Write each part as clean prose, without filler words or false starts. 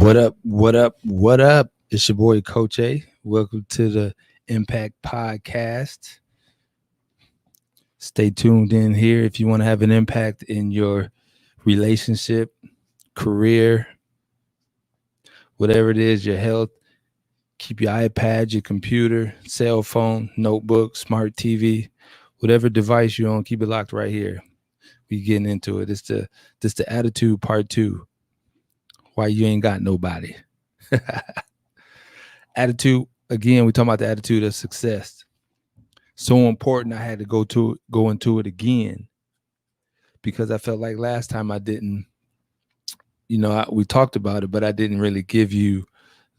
What up? What up? What up? It's your boy Coach A. Welcome to the Impact Podcast. Stay tuned in here if you want to have an impact in your relationship, career, whatever it is, your health. Keep your iPad, your computer, cell phone, notebook, smart TV, whatever device you're on, keep it locked right here. We getting into it. It's the attitude part 2. Why you ain't got nobody. Attitude, again, we're talking about the attitude of success. So important. I had to go into it again because I felt like last time I didn't, we talked about it, but I didn't really give you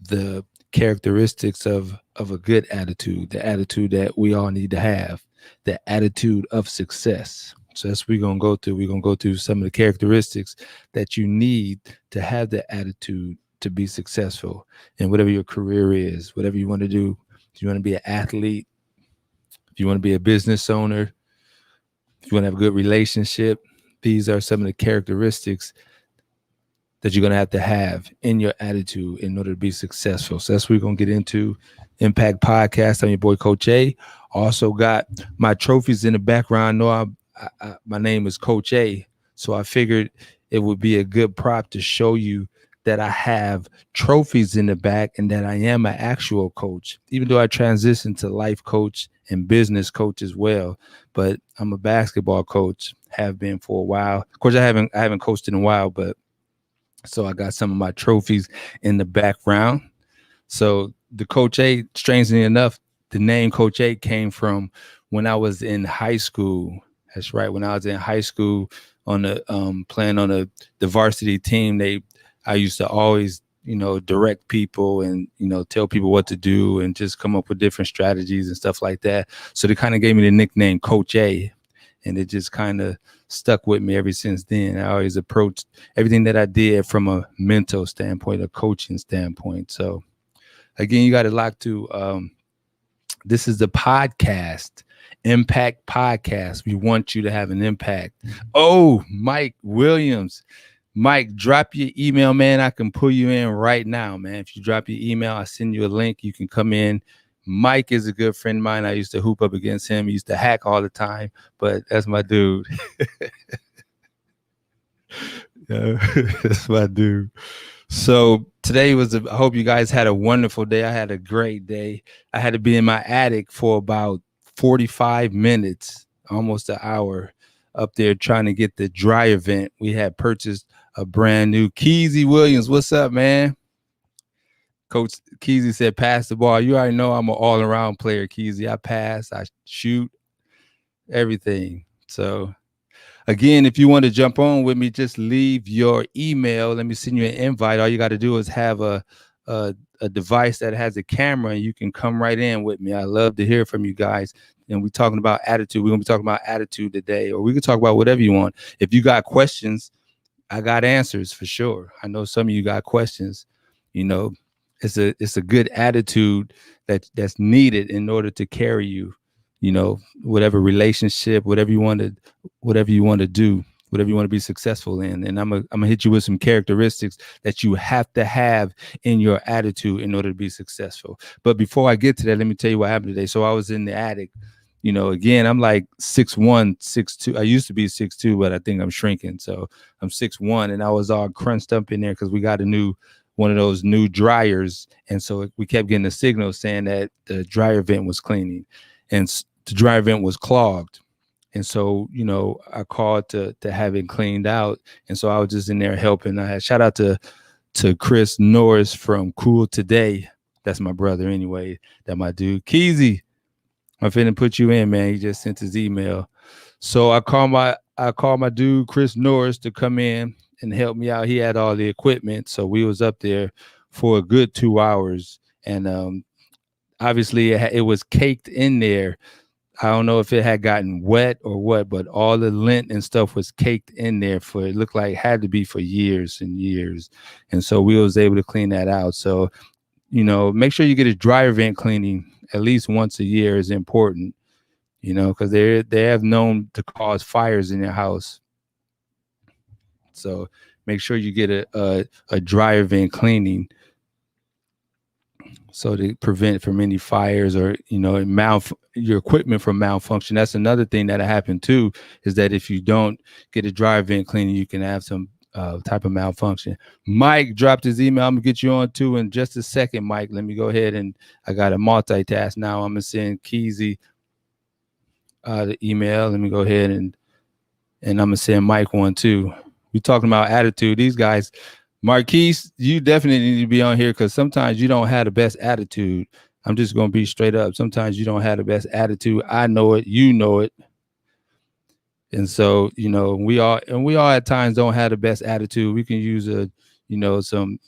the characteristics of a good attitude, the attitude that we all need to have, the attitude of success. So that's what we're going to go through. We're going to go through some of the characteristics that you need to have the attitude to be successful in whatever your career is, whatever you want to do. If you want to be an athlete, if you want to be a business owner, if you want to have a good relationship, these are some of the characteristics that you're going to have in your attitude in order to be successful. So that's what we're going to get into. Impact Podcast. I'm your boy, Coach A. Also got my trophies in the background. My name is Coach A. So I figured it would be a good prop to show you that I have trophies in the back and that I am an actual coach, even though I transitioned to life coach and business coach as well. But I'm a basketball coach, have been for a while. Of course, I haven't coached in a while, but so I got some of my trophies in the background. So the Coach A, strangely enough, the name Coach A came from when I was in high school. That's right. When I was in high school on the playing on the varsity team, I used to always, direct people and, tell people what to do and just come up with different strategies and stuff like that. So they kind of gave me the nickname Coach A, and it just kind of stuck with me ever since then. I always approached everything that I did from a mental standpoint, a coaching standpoint. So again, you got it locked to, this is the podcast, Impact Podcast. We want you to have an impact. Oh, Mike Williams. Mike, drop your email, man. I can pull you in right now, man. If you drop your email, I'll send you a link. You can come in. Mike is a good friend of mine. I used to hoop up against him. He used to hack all the time, but that's my dude. That's my dude. So today I hope you guys had a wonderful day. I had a great day. I had to be in my attic for about 45 minutes, almost an hour up there trying to get the dryer vent. We had purchased a brand new Keezy Williams. What's up, man? Coach Keezy said, pass the ball. You already know I'm an all-around player, Keezy. I pass, I shoot, everything. So again, if you want to jump on with me, just leave your email. Let me send you an invite. All you got to do is have a device that has a camera, and you can come right in with me. I love to hear from you guys. And we're talking about attitude. We're going to be talking about attitude today, or we can talk about whatever you want. If you got questions, I got answers for sure. I know some of you got questions. It's a good attitude that's needed in order to carry you, whatever relationship, whatever you want to do, whatever you want to be successful in. And I'm gonna hit you with some characteristics that you have to have in your attitude in order to be successful. But before I get to that, let me tell you what happened today. So I was in the attic. Again, I'm like 6'1", 6'2". I used to be 6'2", but I think I'm shrinking. So I'm 6'1", and I was all crunched up in there because we got one of those new dryers. And so we kept getting a signal saying that the dryer vent was cleaning, and the dryer vent was clogged. And so, I called to have it cleaned out. And so I was just in there helping. I had shout out to Chris Norris from Cool Today. That's my brother anyway. That my dude. Keezy, I'm finna put you in, man. He just sent his email. So I called my dude, Chris Norris, to come in and help me out. He had all the equipment. So we was up there for a good 2 hours. And obviously it was caked in there. I don't know if it had gotten wet or what, but all the lint and stuff was caked in there it looked like it had to be for years and years. And so we was able to clean that out. So, make sure you get a dryer vent cleaning at least once a year is important, because they have known to cause fires in your house. So make sure you get a dryer vent cleaning, so to prevent from any fires or your equipment from malfunction. That's another thing that happened too, is that if you don't get a dryer vent cleaning, you can have some type of malfunction. Mike dropped his email. I'm gonna get you on too in just a second, Mike. Let me go ahead, and I got a multitask now. I'm gonna send Keezy the email. Let me go ahead and I'm gonna send Mike one too. We talking about attitude. These guys, Marquise, you definitely need to be on here, because sometimes you don't have the best attitude. I'm just gonna be straight up. Sometimes you don't have the best attitude. I know it. You know it. And so, we all at times don't have the best attitude. We can use some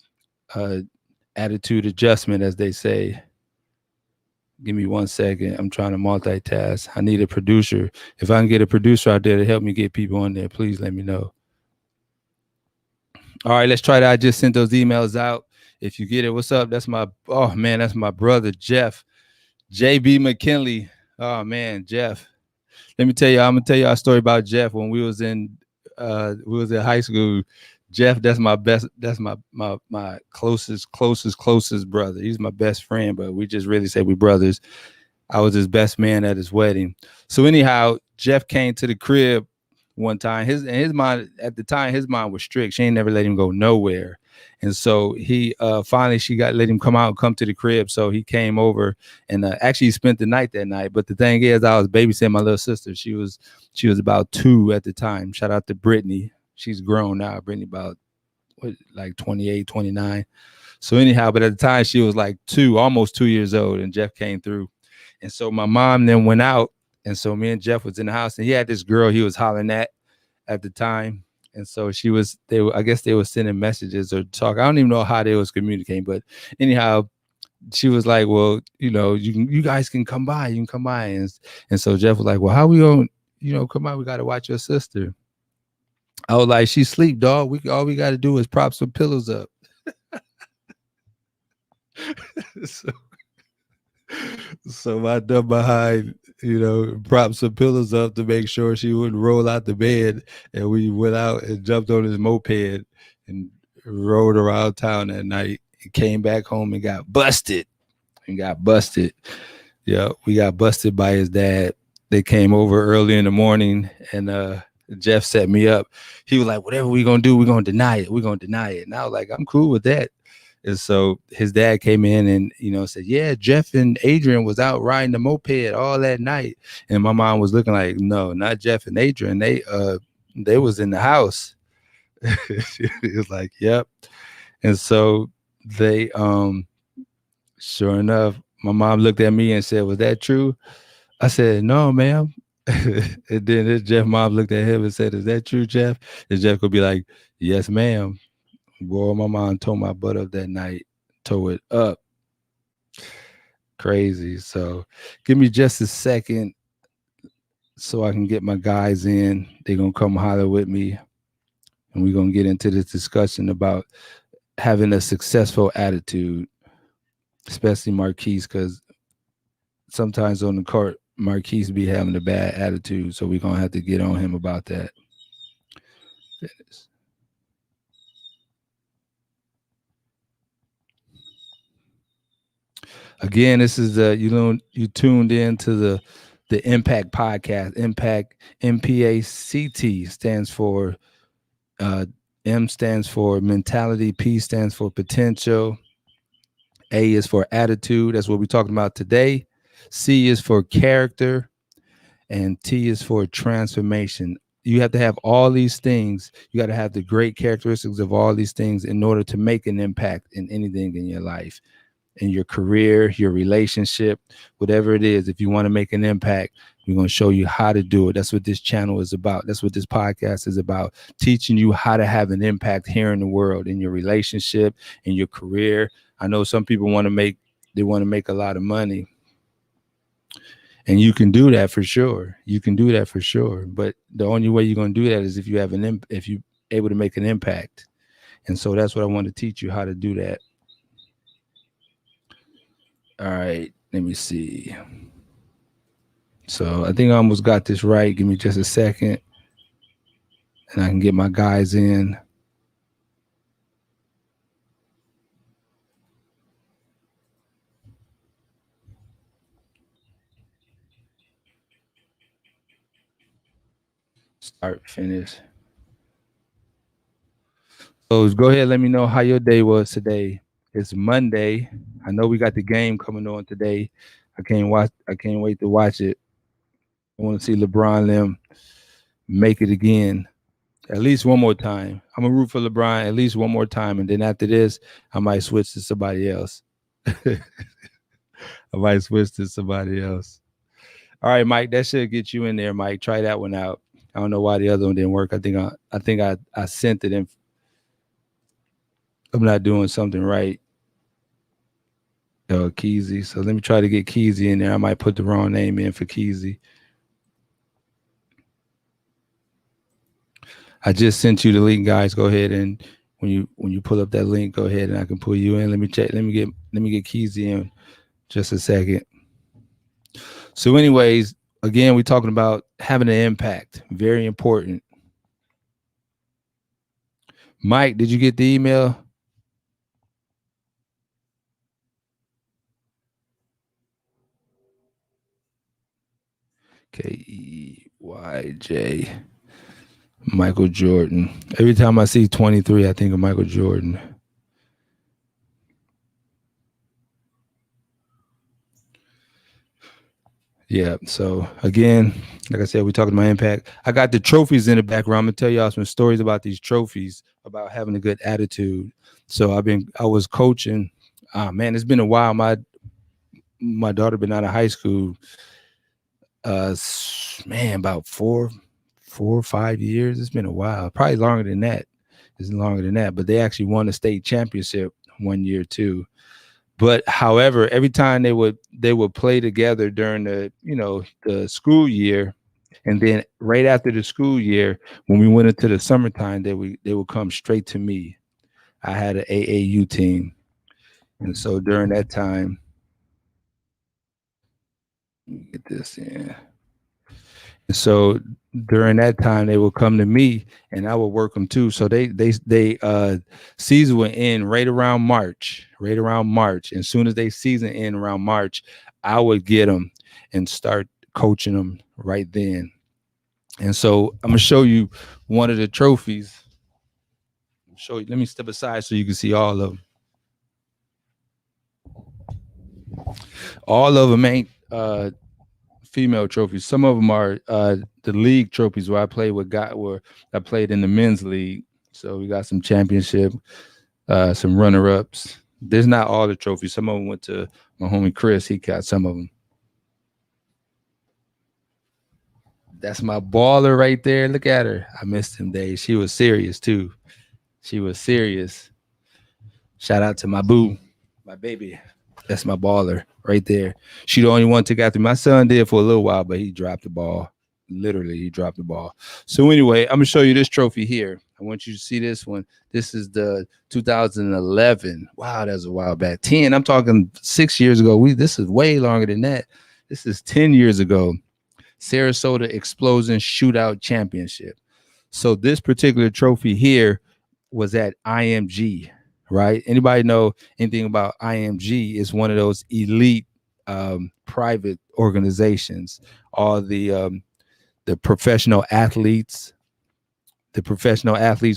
attitude adjustment, as they say. Give me 1 second. I'm trying to multitask. I need a producer. If I can get a producer out there to help me get people on there, please let me know. All right, let's try that. I just sent those emails out. If you get it, what's up? That's my brother, Jeff. JB McKinley. Oh man, Jeff. Let me tell you, I'm gonna tell you a story about Jeff. When we was in high school, Jeff, that's my closest brother. He's my best friend, but we just really say we brothers. I was his best man at his wedding. So anyhow, Jeff came to the crib one time. His mind at the time, his mind was strict. She ain't never let him go nowhere. And so he finally let him come to the crib. So he came over and actually spent the night that night. But the thing is, I was babysitting my little sister. She was about 2 at the time. Shout out to Brittany. She's grown now. Brittany about like 28, 29. So anyhow, but at the time she was like 2, almost 2 years old, and Jeff came through. And so my mom then went out. And so me and Jeff was in the house, and he had this girl he was hollering at the time. And so I guess they were sending messages or talk. I don't even know how they was communicating, but anyhow, she was like, well, you guys can come by. You can come by. And so Jeff was like, well, how we going to, come by? We got to watch your sister. I was like, she sleep, dog. All we got to do is prop some pillows up. So my dumb behind, propped some pillows up to make sure she wouldn't roll out the bed. And we went out and jumped on his moped and rode around town that night and came back home and got busted. Yeah, we got busted by his dad. They came over early in the morning, and Jeff set me up. He was like, whatever we gonna do, we're gonna deny it. And I was like, I'm cool with that. And so his dad came in and, said, yeah, Jeff and Adrian was out riding the moped all that night. And my mom was looking like, no, not Jeff and Adrian. They was in the house. She was like, yep. And so they, sure enough, my mom looked at me and said, was that true? I said, no, ma'am. And then his Jeff mom looked at him and said, is that true, Jeff? And Jeff could be like, yes, ma'am. Boy, my mom tore my butt up that night, tore it up. Crazy. So give me just a second so I can get my guys in. They're going to come holler with me, and we're going to get into this discussion about having a successful attitude, especially Marquise, because sometimes on the court, Marquise be having a bad attitude. So we're going to have to get on him about that. Again, this is you tuned in to the Impact Podcast. Impact, MPACT stands for M stands for mentality, P stands for potential, A is for attitude. That's what we're talking about today. C is for character, and T is for transformation. You have to have all these things. You got to have the great characteristics of all these things in order to make an impact in anything in your life, in your career, your relationship, whatever it is. If you want to make an impact, we're going to show you how to do it. That's what this channel is about. That's what this podcast is about, teaching you how to have an impact here in the world, in your relationship, in your career. I know some people want to make a lot of money, and you can do that for sure. But the only way you're going to do that is if you're able to make an impact. And so that's what I want to teach you, how to do that. All right, let me see. So I think I almost got this right. Give me just a second. and I can get my guys in. Start, finish. So go ahead, let me know how your day was today. It's Monday. I know we got the game coming on today. I can't wait to watch it. I want to see LeBron them make it again. At least one more time. I'm gonna root for LeBron at least one more time, and then after this, I might switch to somebody else. I might switch to somebody else. All right, Mike, that should get you in there, Mike. Try that one out. I don't know why the other one didn't work. I sent it in. I'm not doing something right. Keezy. So let me try to get Keezy in there. I might put the wrong name in for Keezy. I just sent you the link, guys. Go ahead and when you pull up that link, go ahead and I can pull you in. Let me check. Let me get Keezy in just a second. So, anyways, again, we're talking about having an impact. Very important. Mike, did you get the email? Keyj. Michael Jordan. Every time I see 23, I think of Michael Jordan. Yeah. So again, like I said, we're talking about impact. I got the trophies in the background. I'm gonna tell y'all some stories about these trophies, about having a good attitude. So I was coaching. Man, it's been a while. My daughter been out of high school. Man, about 4 or 5 years. It's been a while. Probably longer than that. It's longer than that. But they actually won a state championship one year too. But however, every time they would play together during the school year, and then right after the school year, when we went into the summertime, they would come straight to me. I had an AAU team, and so during that time, get this in. And so during that time, they would come to me, and I would work them too. So season would end right around March. And as soon as they season end around March, I would get them and start coaching them right then. And so I'm gonna show you one of the trophies. Show you. Let me step aside so you can see all of them. All of them ain't female trophies. Some of them are the league trophies where I played where I played in the men's league. So we got some championship, some runner-ups. There's not all the trophies. Some of them went to my homie Chris. He got some of them. That's my baller right there. Look at her. I missed him days. She was serious too. She was serious. Shout out to my boo, my baby. That's my baller right there. She the only one took after me. My son did for a little while, but he dropped the ball. Literally, he dropped the ball. So anyway, I'm gonna show you this trophy here. I want you to see this one. This is the 2011. Wow, that's a while back. 10. I'm talking 6 years ago. This is way longer than that. This is 10 years ago. Sarasota Explosion Shootout Championship. So this particular trophy here was at IMG, right? Anybody know anything about IMG? It's one of those elite private organizations. All the professional athletes,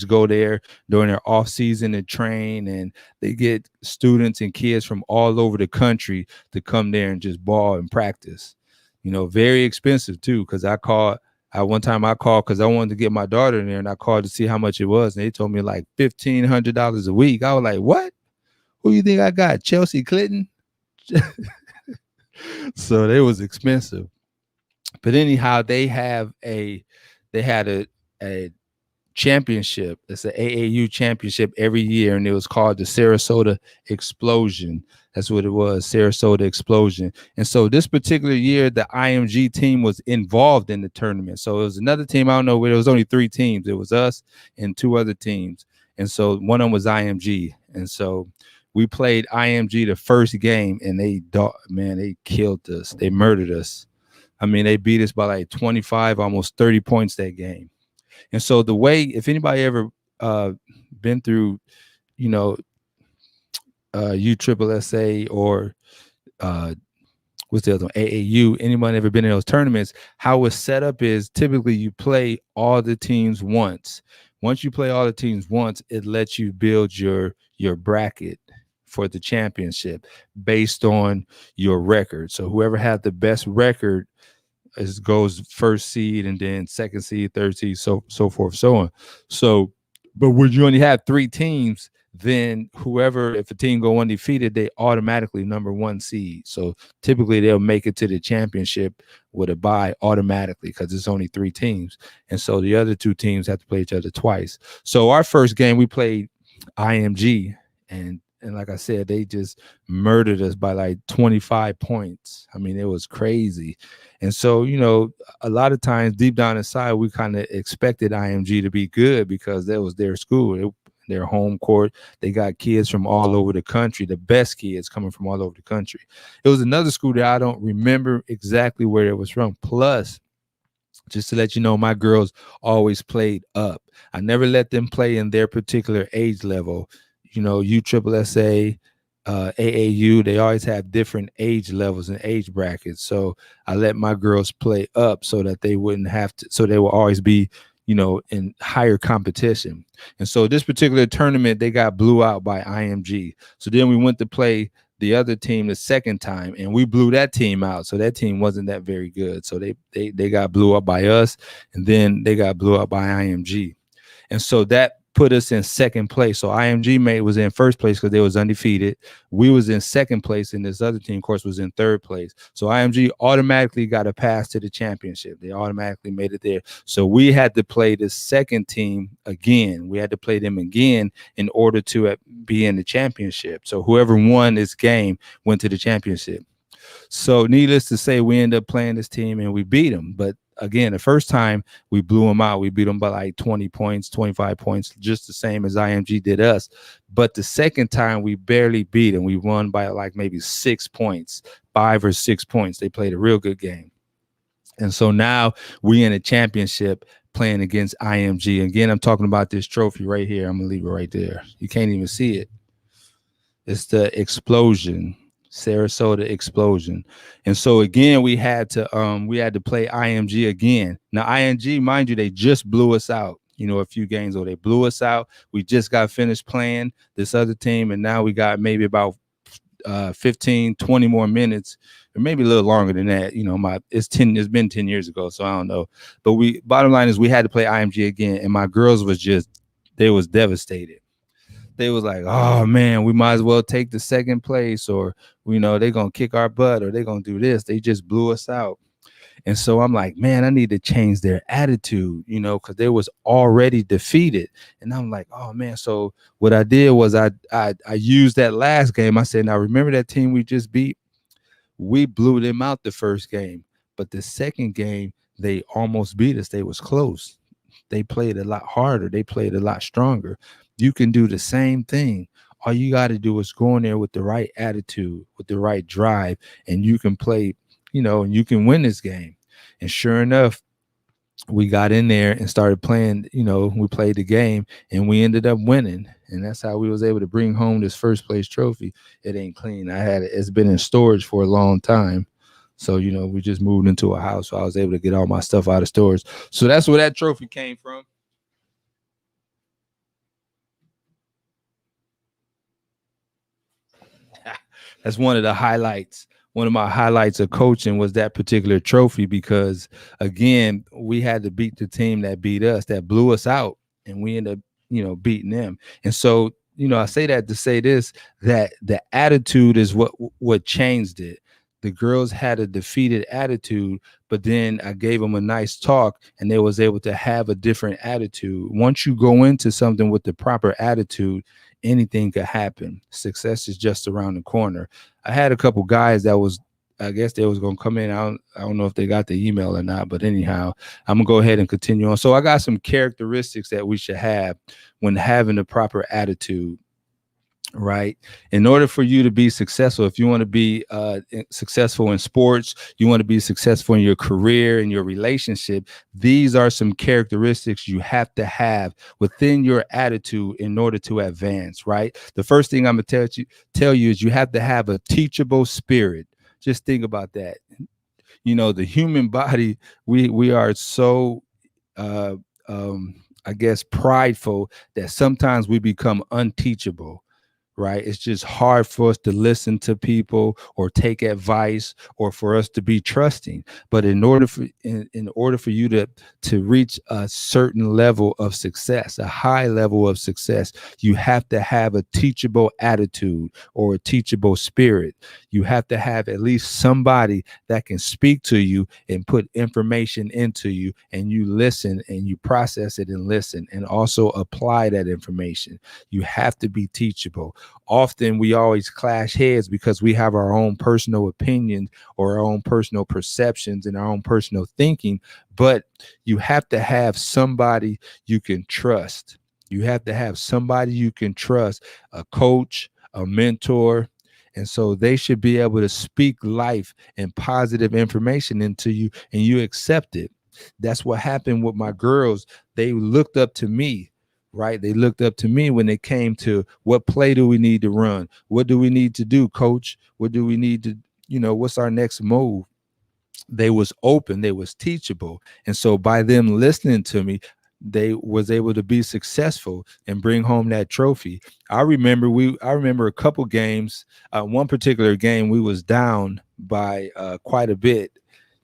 go there during their off season and train, and they get students and kids from all over the country to come there and just ball and practice. Very expensive too, because one time I called because I wanted to get my daughter in there, and I called to see how much it was, and they told me like $1,500 a week. I was like, what? Who you think I got? Chelsea Clinton? So they was expensive. But anyhow, they had a championship. It's an AAU championship every year, and it was called the Sarasota Explosion. That's what it was, Sarasota Explosion. And so this particular year, the IMG team was involved in the tournament. So it was another team. I don't know where. There was only 3 teams. It was us and 2 other teams. And so one of them was IMG. And so we played IMG the first game, and they killed us. They murdered us. I mean, they beat us by like 25, almost 30 points that game. And so the way, if anybody ever been through, you know, USSSA or what's the other one? AAU, anyone ever been in those tournaments, how it's set up is typically you play all the teams once. Once you play all the teams once, it lets you build your bracket for the championship based on your record. So whoever had the best record goes first seed, and then second seed, third seed, so forth, so on. So, but when you only have 3 teams, then whoever, if a team go undefeated, they automatically number 1 seed. So typically they'll make it to the championship with a bye automatically because it's only 3 teams. And so the other 2 teams have to play each other twice. So our first game we played IMG, and like I said, they just murdered us by like 25 points. I mean, it was crazy. And so, you know, a lot of times deep down inside, we kind of expected IMG to be good because that was their school. Their home court. They got kids from all over the country, the best kids coming from all over the country. It was another school that I don't remember exactly where it was from. Plus, just to let you know, my girls always played up. I never let them play in their particular age level. You know, USSSA, AAU, they always have different age levels and age brackets. So I let my girls play up so that they wouldn't have to, so they will always be, you know, in higher competition. And so this particular tournament, they got blew out by IMG. So then we went to play the other team the second time, and we blew that team out. So that team wasn't that very good. So they got blew up by us, and then they got blew up by IMG. And so that put us in second place. So IMG was in first place because they was undefeated. We was in second place, and this other team, of course, was in third place. So IMG automatically got a pass to the championship. They automatically made it there. So we had to play the second team again. We had to play them again in order to be in the championship. So whoever won this game went to the championship. So needless to say, we ended up playing this team and we beat them. But again, the first time we blew them out, we beat them by like 20 points, 25 points, just the same as IMG did us. But the second time we barely beat them. We won by like maybe 6 points, 5 or 6 points. They played a real good game. And so now we in a championship playing against IMG. Again, I'm talking about this trophy right here. I'm going to leave it right there. You can't even see it. It's the Explosion. Sarasota Explosion. And so again, we had to play IMG again. Now IMG, mind you, they just blew us out, you know, a few games ago. They blew us out. We just got finished playing this other team, and now we got maybe about 15, 20 more minutes, or maybe a little longer than that. You know, it's been 10 years ago, so I don't know. But bottom line is we had to play IMG again, and my girls they was devastated. They was like, oh man, we might as well take the second place, or, you know, they're going to kick our butt, or they're going to do this. They just blew us out. And so I'm like, man, I need to change their attitude, you know, because they was already defeated. And I'm like, oh man. So what I did was I used that last game. I said, now remember that team we just beat? We blew them out the first game, but the second game, they almost beat us. They was close. They played a lot harder. They played a lot stronger. You can do the same thing. All you got to do is go in there with the right attitude, with the right drive, and you can play, you know, and you can win this game. And sure enough, we got in there and started playing, you know, we played the game and we ended up winning. And that's how we was able to bring home this first place trophy. It ain't clean. It's been in storage for a long time. So, you know, we just moved into a house. So I was able to get all my stuff out of storage. So that's where that trophy came from. That's one of the highlights. One of my highlights of coaching was that particular trophy, because again, we had to beat the team that beat us, that blew us out, and we ended up, you know, beating them. And so, you know, I say that to say this, that the attitude is what changed it. The girls had a defeated attitude, but then I gave them a nice talk and they was able to have a different attitude. Once you go into something with the proper attitude, anything could happen. Success is just around the corner. I had a couple guys that I guess they was going to come in. I don't know if they got the email or not, but anyhow, I'm going to go ahead and continue on. So I got some characteristics that we should have when having the proper attitude. right? In order for you to be successful, if you want to be successful in sports, you want to be successful in your career, in your relationship, these are some characteristics you have to have within your attitude in order to advance, right? The first thing I'm going to tell you is you have to have a teachable spirit. Just think about that. The human body, we are so uh I guess prideful that sometimes we become unteachable, right? It's just hard for us to listen to people or take advice or for us to be trusting. But in order for you to reach a certain level of success, a high level of success, you have to have a teachable attitude or a teachable spirit. You have to have at least somebody that can speak to you and put information into you, and you listen and you process it and listen and also apply that information. You have to be teachable. Often we always clash heads because we have our own personal opinions or our own personal perceptions and our own personal thinking, but you have to have somebody you can trust. You have to have somebody you can trust, a coach, a mentor. And so they should be able to speak life and positive information into you, and you accept it. That's what happened with my girls. They looked up to me, right? They looked up to me when it came to what play do we need to run? What do we need to do, coach? What do we need to, what's our next move? They was open, they was teachable. And so by them listening to me, they was able to be successful and bring home that trophy. I remember a couple games, one particular game we was down by quite a bit,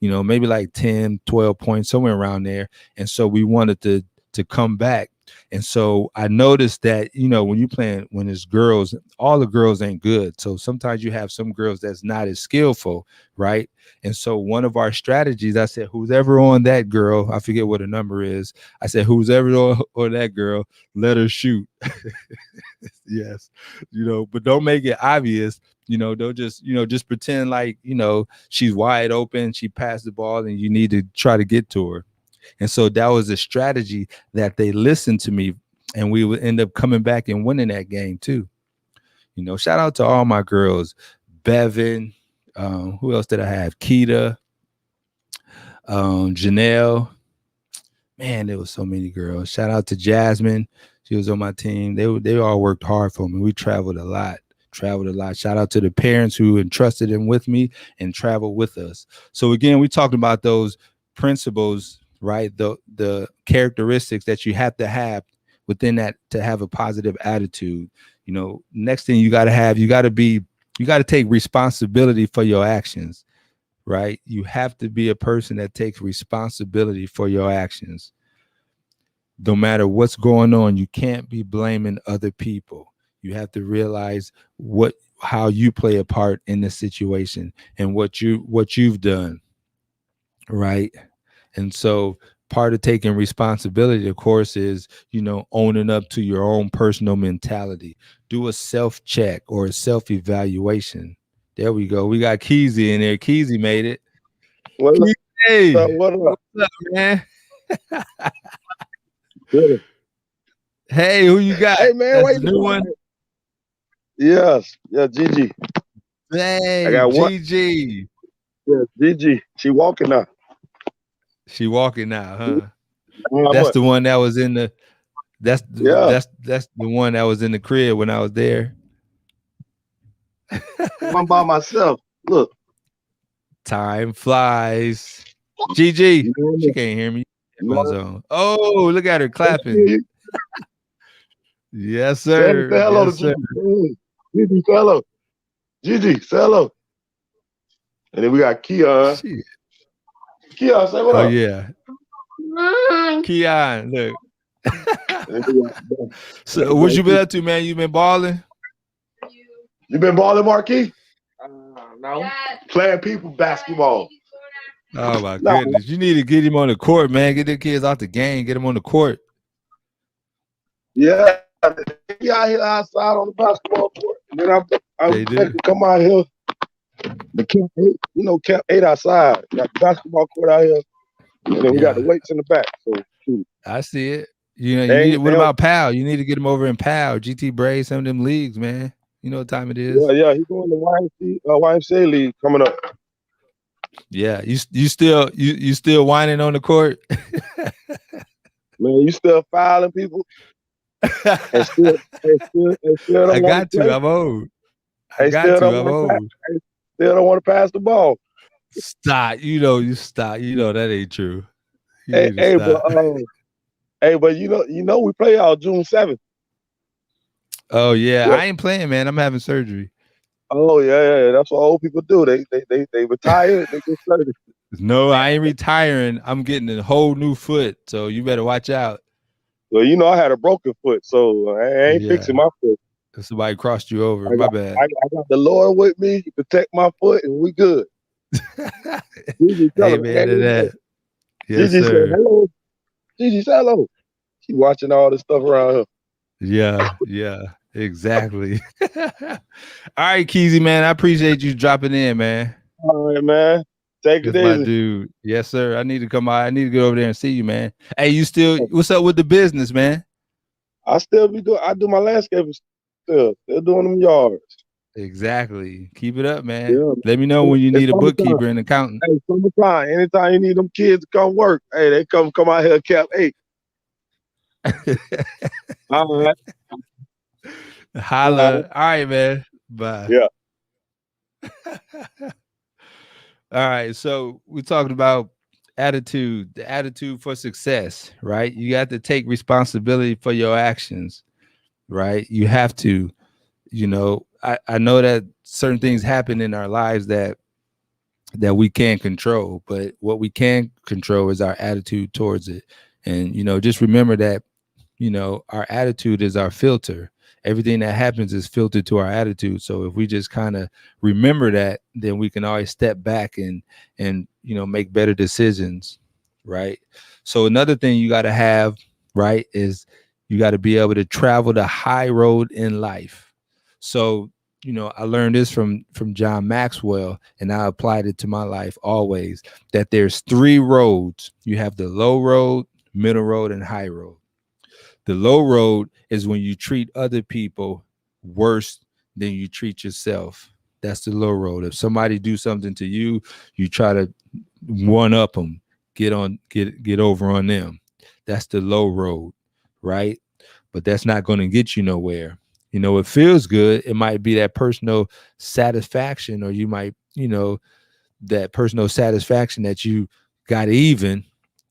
maybe like 10, 12 points, somewhere around there. And so we wanted to come back. And so I noticed that, when it's girls, all the girls ain't good. So sometimes you have some girls that's not as skillful, right? And so one of our strategies, I said, who's ever on that girl, I forget what the number is. I said, who's ever on that girl, let her shoot. Yes. But don't make it obvious. Don't just pretend like, she's wide open, she passed the ball and you need to try to get to her. And so that was a strategy that they listened to me, and we would end up coming back and winning that game too. Shout out to all my girls, Bevan. Who else did I have? Keita, Janelle. Man, there was so many girls. Shout out to Jasmine. She was on my team. They all worked hard for me. We traveled a lot. Shout out to the parents who entrusted them with me and traveled with us. So again, we talked about those principles, right? The characteristics that you have to have within that to have a positive attitude. Next thing you got to take responsibility for your actions, right? You have to be a person that takes responsibility for your actions. No matter what's going on, you can't be blaming other people. You have to realize how you play a part in the situation and what you've done, right? And so part of taking responsibility, of course, is, owning up to your own personal mentality. Do a self-check or a self-evaluation. There we go. We got Keezy in there. Keezy made it. Hey, what's up, man? Good. Hey, who you got? Hey, man, that's the new one? Yes. Yeah, Gigi. Hey, I got Gigi. Yeah, Gigi. She walking now. She walking now, huh? That's the one that was in the. That's the one that was in the crib when I was there. I'm by myself. Look. Time flies. Gigi, she can't hear me. Oh, look at her clapping. Yes, sir. Say hello to Gigi. Gigi, say hello. Gigi, say hello. And then we got Keon. Keon, say what up? Oh, yeah. Keon, look. So what you been up to, man? You been balling? You been balling, Marquis? No. Playing people basketball. Oh my goodness. You need to get him on the court, man. Get the kids out the game, get them on the court. Yeah. He out here outside on the basketball court. And then I'm to come out here. The camp 8 outside. Got the basketball court out here. And then we got the weights in the back. So I see it. You know, what about PAL? You need to get him over in PAL, GT Braves, some of them leagues, man. You know what time it is. Yeah, he's going to YMCA league coming up. Yeah, you still whining on the court. Man, you still filing people. and still I got to. I'm old. I got to. I'm old. Still don't want to pass the ball. Stop. You stop. You know that ain't true. But you know we play out June 7th. Oh yeah, I ain't playing, man. I'm having surgery. Oh yeah. That's what old people do. They retire. They get surgery. No, I ain't retiring. I'm getting a whole new foot, so you better watch out. Well, you know I had a broken foot, so I ain't fixing my foot. Somebody crossed you over. My bad. I got the Lord with me to protect my foot, and we good. Hey man, that. Yes, Gigi sir. Said, hello. Gigi said hello. She watching all this stuff around her. Yeah, exactly. All right, Keezy, man. I appreciate you dropping in, man. All right, man. Take it easy. My dude. Yes, sir. I need to come out. I need to get over there and see you, man. Hey, you still, what's up with the business, man? I do my landscaping still doing them yards. Exactly. Keep it up, man. Yeah. Let me know when you need a bookkeeper and accountant. Hey, summertime. Anytime you need them kids to come work, hey, they come out here, Cap 8. All right. Holla. All right, man. Bye. Yeah. All right. So we're talking about attitude, the attitude for success, right? You got to take responsibility for your actions, right? You have to, you know, I know that certain things happen in our lives that we can't control, but what we can control is our attitude towards it. And, you know, just remember that, you know, our attitude is our filter. Everything that happens is filtered to our attitude. So if we just kind of remember that, then we can always step back and, you know, make better decisions. Right. So another thing you got to have, right, is you got to be able to travel the high road in life. So, you know, I learned this from John Maxwell, and I applied it to my life always, that there's 3 roads. You have the low road, middle road, and high road. The low road is when you treat other people worse than you treat yourself. That's the low road. If somebody do something to you, you try to one up them, get over on them. That's the low road, right? But that's not going to get you nowhere. You know, it feels good. It might be that personal satisfaction, or you might, you know, that personal satisfaction that you got even.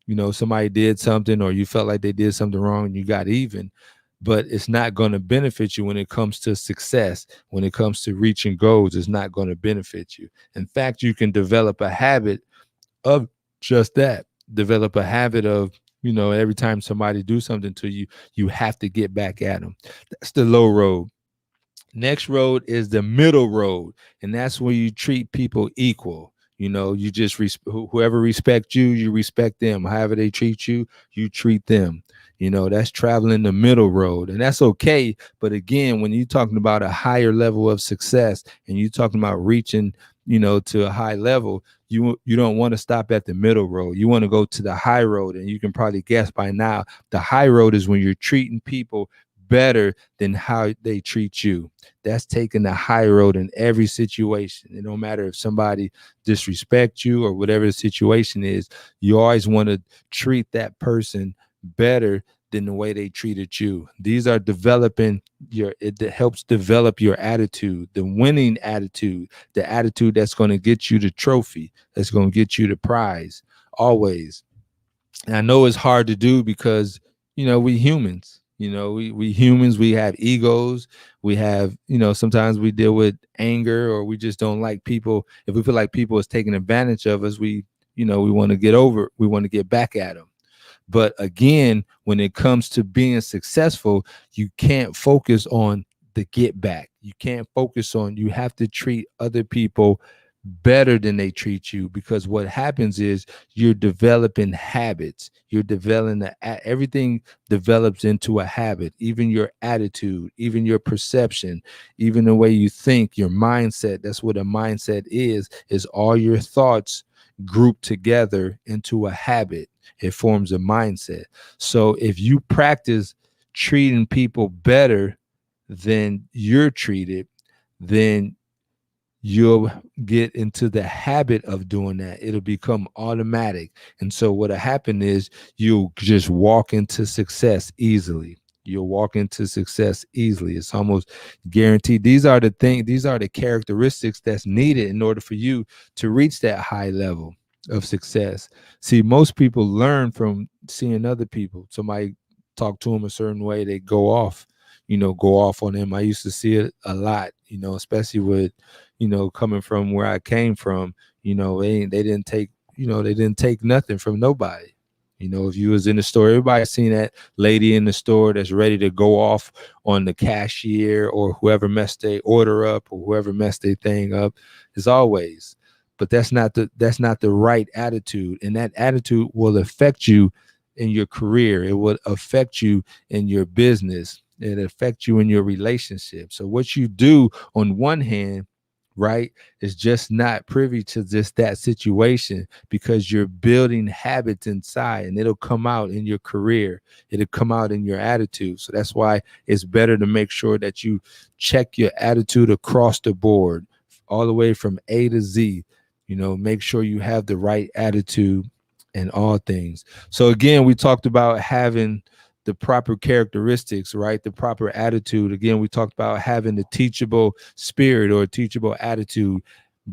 You know, somebody did something, or you felt like they did something wrong and you got even, but it's not going to benefit you when it comes to success. When it comes to reaching goals, it's not going to benefit you. In fact, you can develop a habit of just that. Develop a habit of, you know, every time somebody do something to you, you have to get back at them. That's the low road. Next road is the middle road, and that's where you treat people equal. You know, you just whoever respects you, you respect them. However they treat you, you treat them. You know, that's traveling the middle road, and that's okay. But again, when you're talking about a higher level of success and you're talking about reaching, you know, to a high level, you don't want to stop at the middle road. You want to go to the high road, and you can probably guess by now, the high road is when you're treating people better than how they treat you. That's taking the high road in every situation. It don't matter if somebody disrespects you or whatever the situation is, you always want to treat that person better than the way they treated you. These are developing it helps develop your attitude, the winning attitude, the attitude that's going to get you the trophy, that's going to get you the prize always. And I know it's hard to do because, you know, we humans. You know, we humans, we have egos. We have, you know, sometimes we deal with anger, or we just don't like people. If we feel like people is taking advantage of us, we want to get back at them. But again, when it comes to being successful, you can't focus on the get back. You can't focus on, you have to treat other people better than they treat you, because what happens is you're developing habits. You're developing everything develops into a habit, even your attitude, even your perception, even the way you think, your mindset. That's what a mindset is all your thoughts grouped together into a habit. It forms a mindset. So if you practice treating people better than you're treated, then you'll get into the habit of doing that. It'll become automatic. And so what'll happen is you'll just walk into success easily. You'll walk into success easily. It's almost guaranteed. These are the characteristics that's needed in order for you to reach that high level of success. See, most people learn from seeing other people. Somebody talk to them a certain way, they go off on them. I used to see it a lot, especially with, coming from where I came from. They didn't take nothing from nobody. If you was in the store, everybody's seen that lady in the store that's ready to go off on the cashier or whoever messed their order up or whoever messed their thing up, as always. But that's not the right attitude, and that attitude will affect you in your career. It will affect you in your business. It affects you in your relationship. So what you do on one hand, right, is just not privy to just that situation, because you're building habits inside, and it'll come out in your career. It'll come out in your attitude. So that's why it's better to make sure that you check your attitude across the board, all the way from A to Z. Make sure you have the right attitude in all things. So again, we talked about having the proper characteristics, right? The proper attitude. Again, we talked about having the teachable spirit or teachable attitude,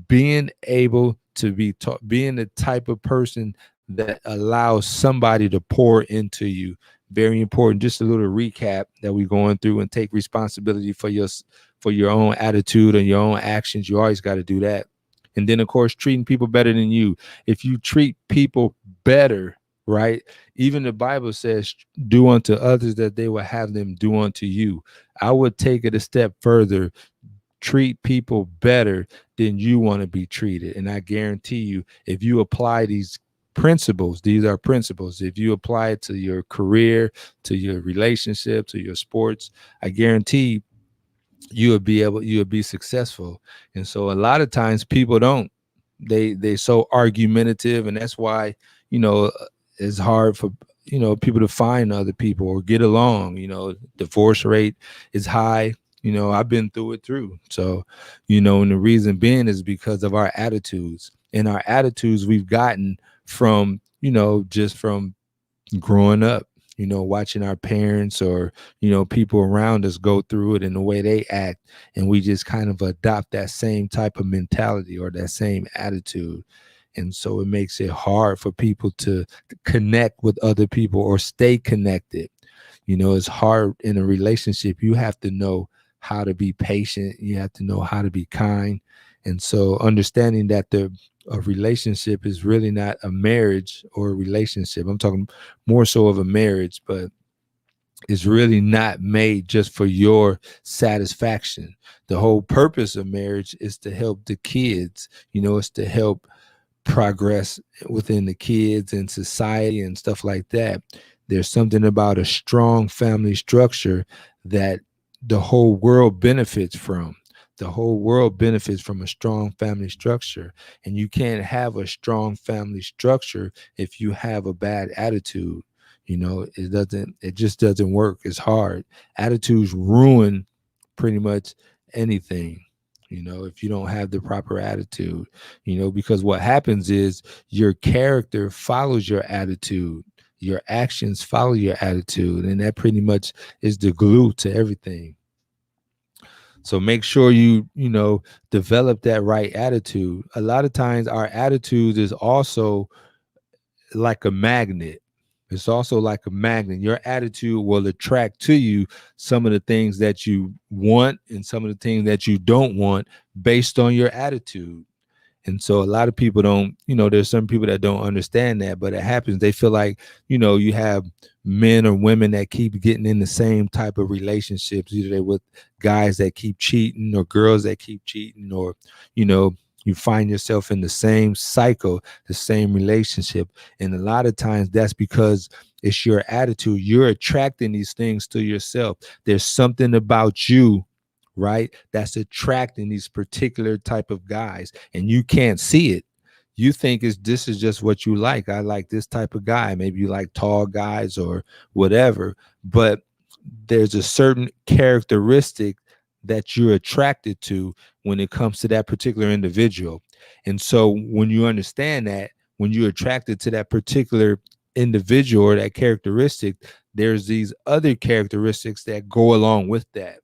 being able to be taught, being the type of person that allows somebody to pour into you. Very important. Just a little recap that we're going through, and take responsibility for your own attitude and your own actions. You always got to do that. And then, of course, treating people better than you. If you treat people better, right? Even the Bible says, do unto others that they will have them do unto you. I would take it a step further. Treat people better than you want to be treated. And I guarantee you, if you apply these principles, these are principles. If you apply it to your career, to your relationship, to your sports, I guarantee you'll be successful. And so a lot of times people don't. They so argumentative, and that's why it's hard for people to find other people or get along. Divorce rate is high. I've been through it through. So and the reason being is because of our attitudes, and our attitudes we've gotten from just from growing up, watching our parents or, people around us go through it and the way they act. And we just kind of adopt that same type of mentality or that same attitude. And so it makes it hard for people to connect with other people or stay connected. It's hard in a relationship. You have to know how to be patient. You have to know how to be kind. And so understanding that a relationship is really not a marriage or a relationship. I'm talking more so of a marriage, but it's really not made just for your satisfaction. The whole purpose of marriage is to help the kids, it's to help progress within the kids and society and stuff like that. There's something about a strong family structure that the whole world benefits from. The whole world benefits from a strong family structure. And you can't have a strong family structure if you have a bad attitude. It just doesn't work. It's hard. Attitudes ruin pretty much anything, if you don't have the proper attitude, because what happens is your character follows your attitude. Your actions follow your attitude. And that pretty much is the glue to everything. So make sure you develop that right attitude. A lot of times our attitude is also like a magnet. It's also like a magnet. Your attitude will attract to you some of the things that you want and some of the things that you don't want based on your attitude. And so a lot of people don't, there's some people that don't understand that, but it happens. They feel like, you have men or women that keep getting in the same type of relationships, either they're with guys that keep cheating or girls that keep cheating, or, you find yourself in the same cycle, the same relationship. And a lot of times that's because it's your attitude. You're attracting these things to yourself. There's something about you, right, that's attracting these particular type of guys, and you can't see it. you think is this is just what you like. I like this type of guy. Maybe you like tall guys or whatever, but there's a certain characteristic that you're attracted to when it comes to that particular individual. And so when you understand that, when you're attracted to that particular individual or that characteristic, there's these other characteristics that go along with that.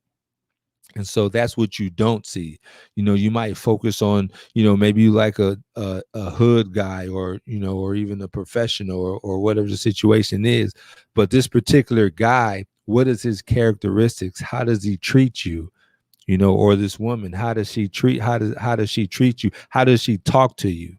And so that's what you don't see. You might focus on, maybe you like a hood guy, or or even a professional, or whatever the situation is. But this particular guy, what is his characteristics? How does he treat you? Or this woman, how does she treat you? How does she talk to you?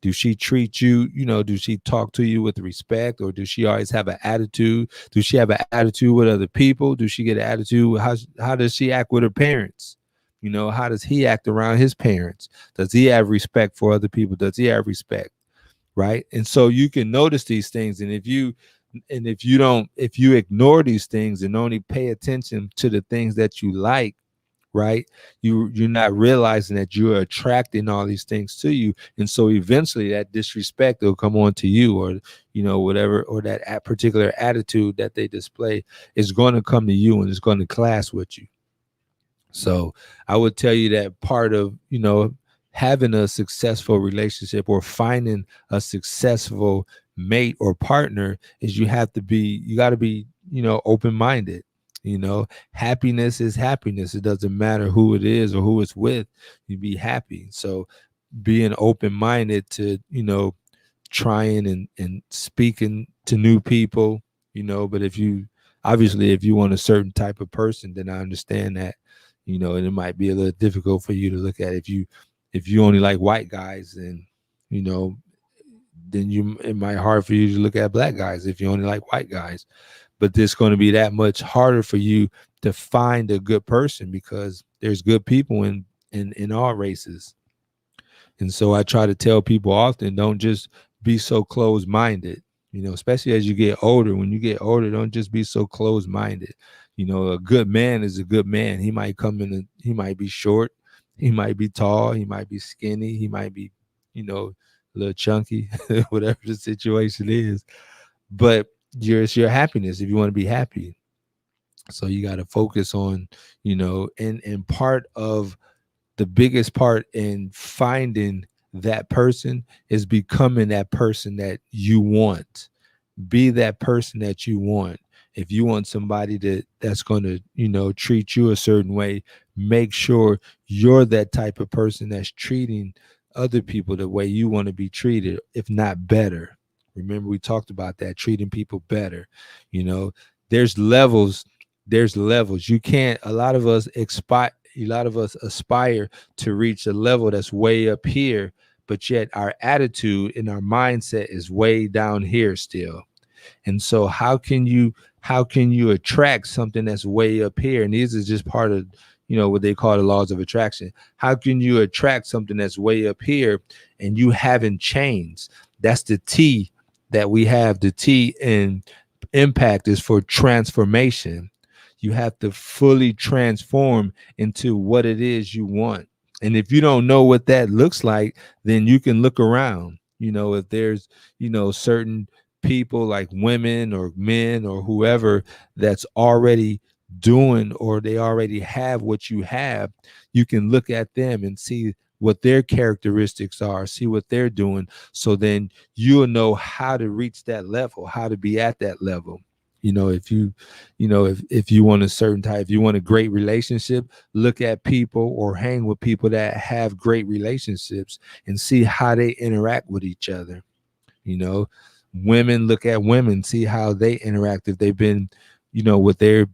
Do she treat you, do she talk to you with respect, or does she always have an attitude? Do she have an attitude with other people? Do she get an attitude? How does she act with her parents? How does he act around his parents? Does he have respect for other people? Does he have respect? Right. And so you can notice these things. And if you ignore these things and only pay attention to the things that you like, right, you're not realizing that you're attracting all these things to you. And so eventually that disrespect will come on to you, or whatever, or that particular attitude that they display is going to come to you, and it's going to clash with you. So I would tell you that part of having a successful relationship, or finding a successful mate or partner, is you got to be open-minded. Happiness is happiness. It doesn't matter who it is or who it's with. You be happy. So being open-minded to trying and speaking to new people, but if you want a certain type of person, then I understand that, and it might be a little difficult for you to look at. If you only like white guys, then it might hard for you to look at black guys if you only like white guys. But it's going to be that much harder for you to find a good person, because there's good people in all races. And so I try to tell people often, don't just be so closed-minded, especially as you get older. When you get older, don't just be so closed-minded. A good man is a good man. He might come in, he might be short, he might be tall, he might be skinny, he might be, a little chunky, whatever the situation is. But it's your happiness if you want to be happy. So you got to focus on, and part of the biggest part in finding that person is becoming that person that you want. Be that person that you want. If you want somebody that's going to, treat you a certain way, make sure you're that type of person that's treating other people the way you want to be treated, if not better. Remember, we talked about that, treating people better. There's levels. You can't, a lot of us aspire to reach a level that's way up here, but yet our attitude and our mindset is way down here still. And so how can you attract something that's way up here? And these is just part of, what they call the laws of attraction. How can you attract something that's way up here and you haven't changed? That's the T that we have. The T in impact is for transformation. You have to fully transform into what it is you want. And if you don't know what that looks like, then you can look around. If there's, certain people like women or men or whoever that's already doing, or they already have what you have, you can look at them and see what their characteristics are, see what they're doing. So then you'll know how to reach that level, how to be at that level. If you want a certain type, if you want a great relationship, look at people or hang with people that have great relationships and see how they interact with each other. Women, look at women, see how they interact. If they've been, with their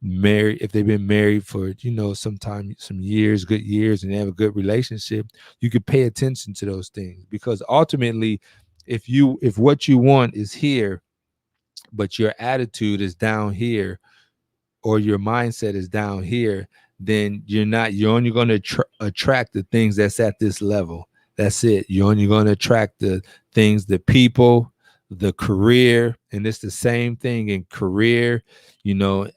married, if they've been married for, some years, good years, and they have a good relationship, you could pay attention to those things, because ultimately, if what you want is here, but your attitude is down here, or your mindset is down here, then you're only going to attract the things that's at this level. That's it. You're only going to attract the things, the people, the career, and it's the same thing in career,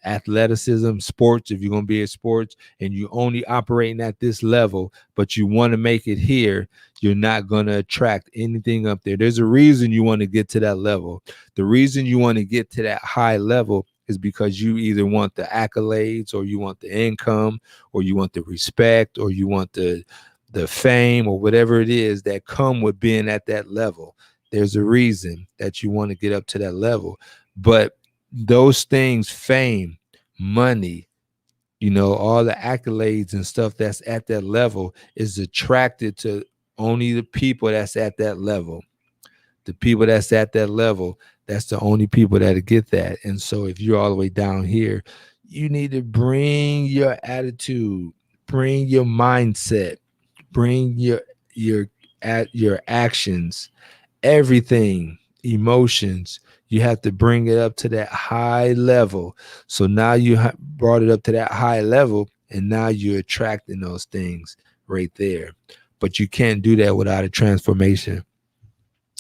athleticism, sports. If you're going to be in sports and you only operating at this level, but you want to make it here, you're not going to attract anything up there. There's a reason you want to get to that level. The reason you want to get to that high level is because you either want the accolades, or you want the income, or you want the respect, or you want the fame, or whatever it is that come with being at that level. There's a reason that you want to get up to that level. But those things, fame, money, all the accolades and stuff that's at that level is attracted to only the people that's at that level. The people that's at that level, that's the only people that get that. And so if you're all the way down here, you need to bring your attitude, bring your mindset, bring your actions, everything, emotions. You have to bring it up to that high level. So now you brought it up to that high level, and now you're attracting those things right there. But you can't do that without a transformation.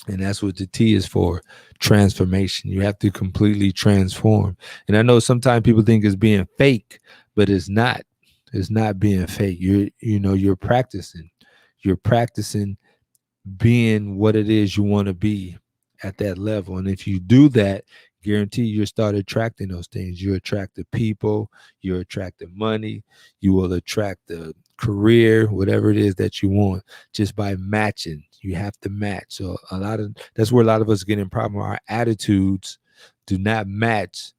And that's what the T is for, transformation. You have to completely transform. And I know sometimes people think it's being fake, but it's not. It's not being fake. You're practicing. You're practicing being what it is you want to be at that level. And if you do that, guarantee you'll start attracting those things. You attract the people, you attract the money, you will attract the career, whatever it is that you want, just by matching. You have to match. So that's where a lot of us get in problem. Our attitudes do not match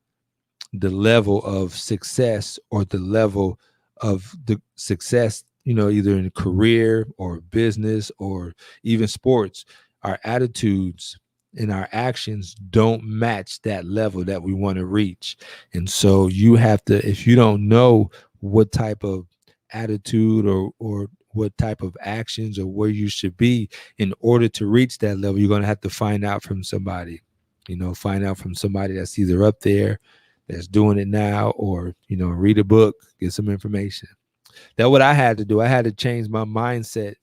the level of success, or the level of the success, either in career or business or even sports. Our attitudes and our actions don't match that level that we want to reach. And so you have to, if you don't know what type of attitude or what type of actions or where you should be in order to reach that level, you're going to have to find out from somebody, find out from somebody that's either up there, that's doing it now, or, read a book, get some information. That's what I had to do. I had to change my mindset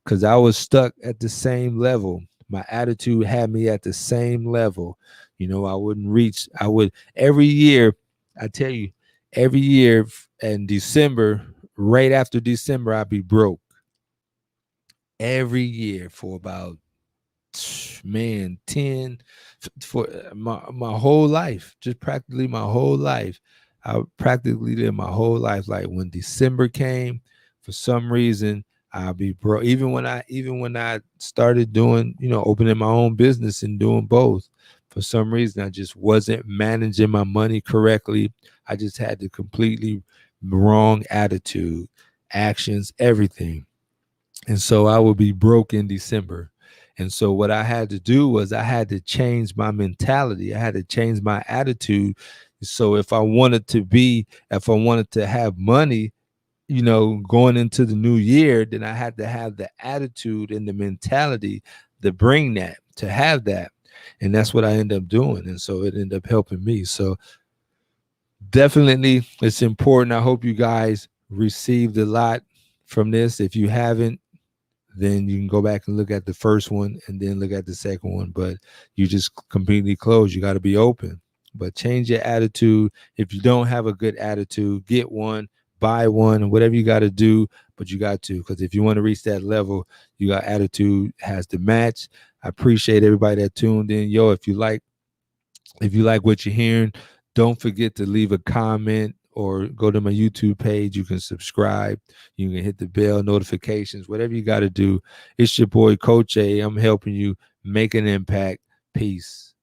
because I was stuck at the same level. My attitude had me at the same level. I wouldn't reach. Every year, I tell you, every year in December, right after December, I'd be broke. Every year for about, 10 for my whole life, just practically my whole life. I practically did my whole life. Like when December came, for some reason, I'll be broke. Even when I started doing, opening my own business and doing both, for some reason, I just wasn't managing my money correctly. I just had the completely wrong attitude, actions, everything. And so I would be broke in December. And so what I had to do was I had to change my mentality. I had to change my attitude. So if I wanted to have money, going into the new year, then I had to have the attitude and the mentality to bring that, to have that. And that's what I ended up doing. And so it ended up helping me. So definitely it's important. I hope you guys received a lot from this. If you haven't, then you can go back and look at the first one and then look at the second one. But you just completely closed. You got to be open. But change your attitude. If you don't have a good attitude, get one, buy one, whatever you got to do. But you got to, because if you want to reach that level, you got attitude has to match. I appreciate everybody that tuned in. Yo, if you like what you're hearing, don't forget to leave a comment or go to my YouTube page. You can subscribe. You can hit the bell notifications, whatever you got to do. It's your boy, Coach A. I'm helping you make an impact. Peace.